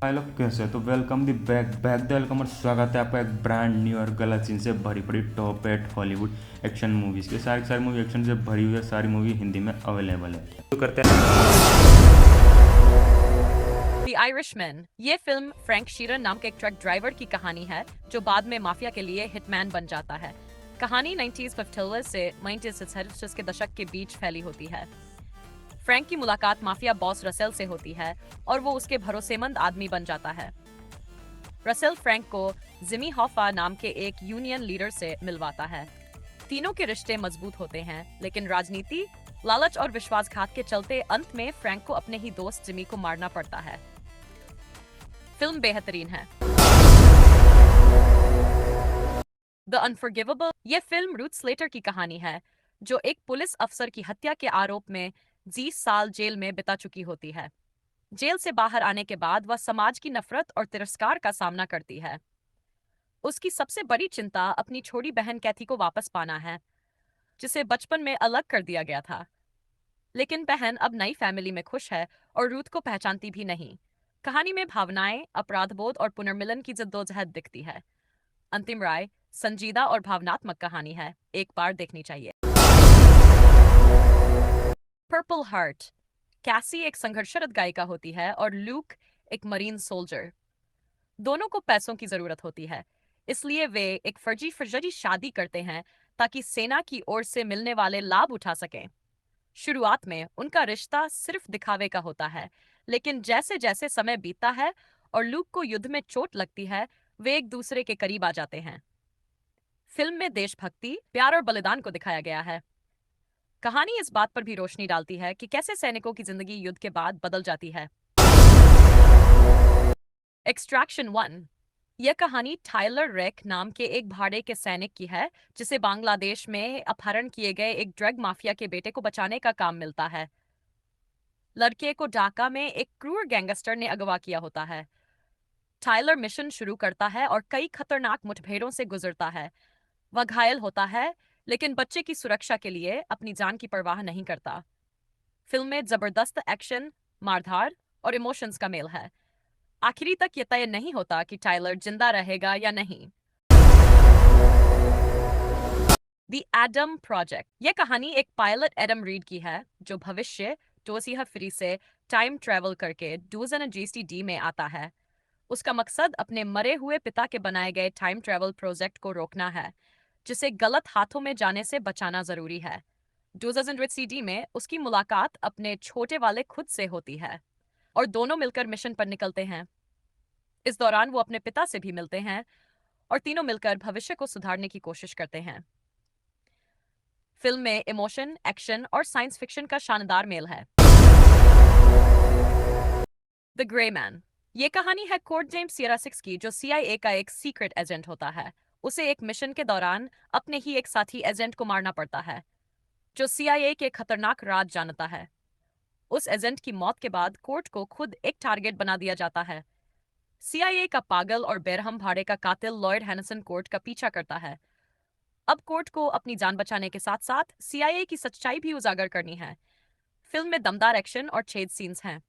भाई लोग कैसे हो? तो welcome the back back the welcome और स्वागत है आपका एक ब्रांड न्यू और गलत सीन से भरी पड़ी top eight Hollywood action movies की सारी मूवी एक्शन से भरी हुई है। सारी मूवी हिंदी में अवेलेबल है तो करते हैं। The Irishman. ये फिल्म फ्रैंक शीरर नाम के एक ट्रक ड्राइवर की कहानी है जो बाद में माफिया के लिए हिटमैन बन जाता है। कहानी 1950 से 1960 के दशक के बीच फैली होती है। फ्रैंक की मुलाकात माफिया बॉस रसेल से होती है और वो उसके भरोसेमंद आदमी बन जाता है। रसेल फ्रैंक को जिमी हॉफा नाम के एक यूनियन लीडर से मिलवाता है। तीनों के रिश्ते मजबूत होते हैं, लेकिन राजनीति, लालच और विश्वासघात के चलते अंत में फ्रैंक को अपने ही दोस्त जिमी को मारना पड़ता है। फिल्म बेहतरीन है। The unforgivable. ये फिल्म रूथ स्लेटर की कहानी है जो एक पुलिस अफसर की हत्या के आरोप में 20 साल जेल में बिता चुकी होती है। जेल से बाहर आने के बाद वह समाज की नफरत और तिरस्कार का सामना करती है। उसकी सबसे बड़ी चिंता अपनी छोटी बहन कैथी को वापस पाना है, जिसे बचपन में अलग कर दिया गया था। लेकिन बहन अब नई फैमिली में खुश है और रूथ को पहचानती भी नहीं। कहानी में भावनाएं, अपराधबोध और पुनर्मिलन की जद्दोजहद दिखती है। अंतिम राय, संजीदा और भावनात्मक कहानी है, एक बार देखनी चाहिए। Purple heart. कैसी एक संघर्षरत गायिका होती है और लूक एक मरीन सोल्जर। दोनों को पैसों की जरूरत होती है, इसलिए वे एक फर्जी फर्जी शादी करते हैं ताकि सेना की ओर से मिलने वाले लाभ उठा सकें। शुरुआत में उनका रिश्ता सिर्फ दिखावे का होता है, लेकिन जैसे जैसे समय बीतता है और लूक को युद्ध में चोट लगती है, वे एक दूसरे के करीब आ जाते हैं। फिल्म में देशभक्ति, प्यार और बलिदान को दिखाया गया है। कहानी इस बात पर भी रोशनी डालती है कि कैसे सैनिकों की जिंदगी युद्ध के बाद बदल जाती है। Extraction one. यह कहानी टाइलर रेक नाम के एक भाड़े के सैनिक की है जिसे बांग्लादेश में अपहरण किए गए एक ड्रग माफिया के बेटे को बचाने का काम मिलता है। लड़के को ढाका में एक क्रूर गैंगस्टर ने अगवा किया होता है। टाइलर मिशन शुरू करता है और कई खतरनाक मुठभेड़ों से गुजरता है। वह घायल होता है, लेकिन बच्चे की सुरक्षा के लिए अपनी जान की परवाह नहीं करता। फिल्म में जबरदस्त एक्शन, मारधार और इमोशंस का मेल है। आखिरी तक ये तय नहीं होता कि टाइलर जिंदा रहेगा या नहीं। The Adam project. यह कहानी एक पायलट एडम रीड की है जो भविष्य टोसिया फ्री से टाइम ट्रेवल करके डूजन जीसीडी में आता है। उसका मकसद अपने मरे हुए पिता के बनाए गए टाइम ट्रेवल प्रोजेक्ट को रोकना है, जिसे गलत हाथों में जाने से बचाना जरूरी है। डूजन सीडी में उसकी मुलाकात अपने छोटे वाले खुद से होती है और दोनों मिलकर मिशन पर निकलते हैं। इस दौरान वो अपने पिता से भी मिलते हैं और तीनों मिलकर भविष्य को सुधारने की कोशिश करते हैं। फिल्म में इमोशन, एक्शन और साइंस फिक्शन का शानदार मेल है। The grey man. ये कहानी है कोर्ट जेम्स सियरा सिक्स की, जो सीआईए का एक सीक्रेट एजेंट होता है। उसे एक मिशन के दौरान अपने ही एक साथी एजेंट को मारना पड़ता है, जो सीआईए के खतरनाक राज जानता है। उस एजेंट की मौत के बाद कोर्ट को खुद एक टारगेट बना दिया जाता है। सीआईए का पागल और बेरहम भाड़े का कातिल लॉयड हैनसन कोर्ट का पीछा करता है। अब कोर्ट को अपनी जान बचाने के साथ साथ सीआईए की सच्चाई भी उजागर करनी है। फिल्म में दमदार एक्शन और छेद सीन्स हैं।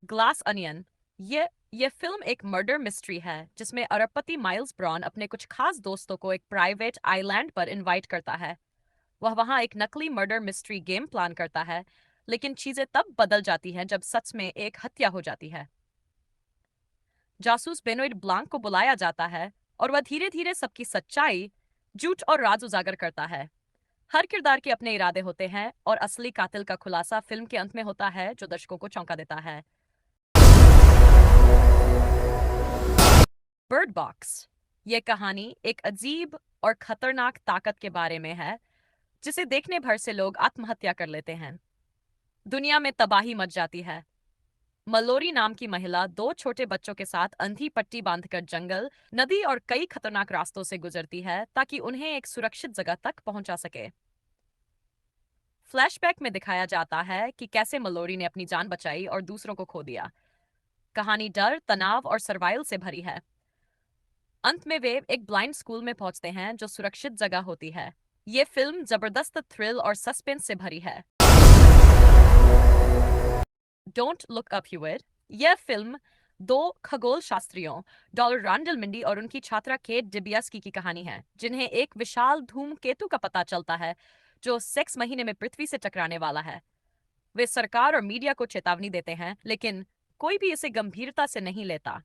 Glass onion. ये फिल्म एक मर्डर मिस्ट्री है जिसमें अरबपति माइल्स ब्रॉन अपने कुछ खास दोस्तों को एक प्राइवेट आइलैंड पर इनवाइट करता है। वह वहां एक नकली मर्डर मिस्ट्री गेम प्लान करता है, लेकिन चीजें तब बदल जाती हैं जब सच में एक हत्या हो जाती है। जासूस बेनोइड ब्लांक को बुलाया जाता है और वह धीरे धीरे सबकी सच्चाई, झूठ और राज उजागर करता है। हर किरदार के अपने इरादे होते हैं और असली कातिल का खुलासा फिल्म के अंत में होता है, जो दर्शकों को चौंका देता है। Bird box. ये कहानी एक अजीब और खतरनाक ताकत के बारे में है जिसे देखने भर से लोग आत्महत्या कर लेते हैं। दुनिया में तबाही मच जाती है। मलोरी नाम की महिला दो छोटे बच्चों के साथ अंधी पट्टी बांधकर जंगल, नदी और कई खतरनाक रास्तों से गुजरती है ताकि उन्हें एक सुरक्षित जगह तक पहुंचा सके। फ्लैशबैक में दिखाया जाता है कि कैसे मलोरी ने अपनी जान बचाई और दूसरों को खो दिया। कहानी डर, तनाव और सर्वाइवल से भरी है। अंत में वे एक ब्लाइंड स्कूल में पहुंचते हैं जो सुरक्षित जगह होती है। ये फिल्म जबरदस्त थ्रिल और सस्पेंस से भरी है। डोंट लुक अप ह्यूइट। यह फिल्म दो खगोल शास्त्रियों डॉक्टर रैंडल मिंडी और उनकी छात्रा केट डिबियास्की की कहानी है, जिन्हें एक विशाल धूमकेतु का पता चलता है जो 6 महीने में पृथ्वी से टकराने वाला है। वे सरकार और मीडिया को चेतावनी देते हैं, लेकिन कोई भी इसे गंभीरता से नहीं लेता।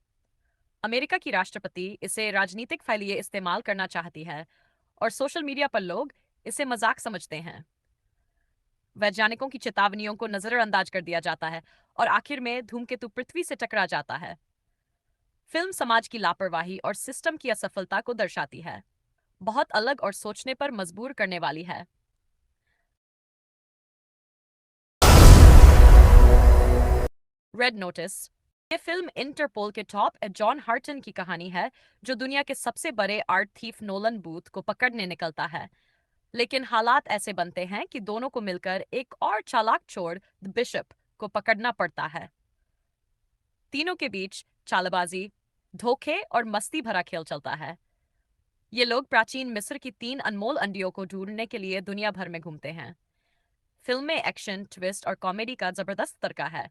अमेरिका की राष्ट्रपति इसे राजनीतिक फैलिए इस्तेमाल करना चाहती है और सोशल मीडिया पर लोग इसे मजाक समझते हैं। वैज्ञानिकों की चेतावनियों को नजरअंदाज कर दिया जाता है और आखिर में धूमकेतु पृथ्वी से टकरा जाता है। फिल्म समाज की लापरवाही और सिस्टम की असफलता को दर्शाती है। बहुत अलग और सोचने पर मजबूर करने वाली है। Red notice. ये फिल्म इंटरपोल के टॉप जॉन हार्टन की कहानी है, जो दुनिया के सबसे बड़े आर्ट थीफ नोलन बूथ को पकड़ने निकलता है। लेकिन हालात ऐसे बनते हैं कि दोनों को मिलकर एक और चालाक चोर द बिशप को पकड़ना पड़ता है। तीनों के बीच चालबाजी, धोखे और मस्ती भरा खेल चलता है। ये लोग प्राचीन मिस्र की 3 अनमोल अंडियों को ढूंढने के लिए दुनिया भर में घूमते हैं। फिल्म में एक्शन, ट्विस्ट और कॉमेडी का जबरदस्त तड़का है,